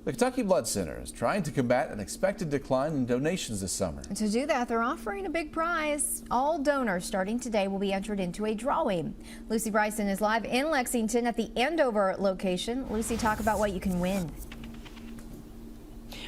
The Kentucky Blood Center is trying to combat an expected decline in donations this summer. To do that, they're offering a big prize. All donors starting today will be entered into a drawing. Lucy Bryson is live in Lexington at the Andover location. Lucy, talk about what you can win.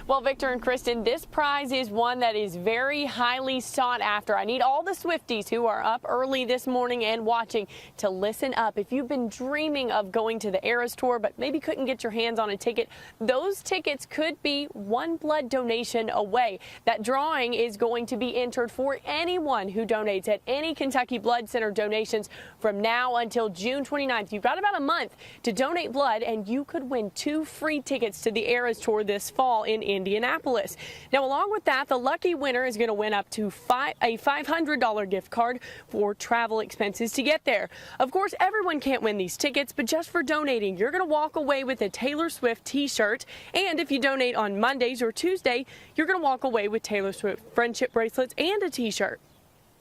Well, Victor and Kristen, this prize is one that is very highly sought after. I need all the Swifties who are up early this morning and watching to listen up. If you've been dreaming of going to the Eras Tour but maybe couldn't get your hands on a ticket, those tickets could be one blood donation away. That drawing is going to be entered for anyone who donates at any Kentucky Blood Center donations from now until June 29th. You've got about a month to donate blood, and you could win 2 free tickets to the Eras Tour this fall in Indianapolis. Now, along with that, the lucky winner is going to win up to a $500 gift card for travel expenses to get there. Of course, everyone can't win these tickets, but just for donating, you're going to walk away with a Taylor Swift t-shirt. And if you donate on Mondays or Tuesday, you're going to walk away with Taylor Swift friendship bracelets and a t-shirt.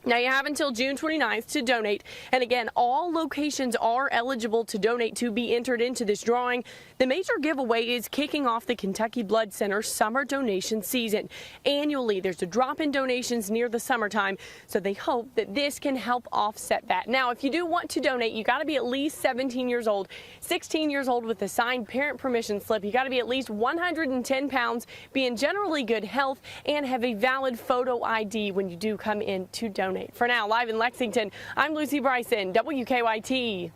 Now, you have until June 29th to donate. And again, all locations are eligible to donate to be entered into this drawing. The major giveaway is kicking off the Kentucky Blood Center summer donation season. Annually, there's a drop in donations near the summertime, so they hope that this can help offset that. Now, if you do want to donate, you got to be at least 17 years old, 16 years old with a signed parent permission slip. You got to be at least 110 pounds, be in generally good health, and have a valid photo ID when you do come in to donate. For now, live in Lexington, I'm Lucy Bryson, WKYT.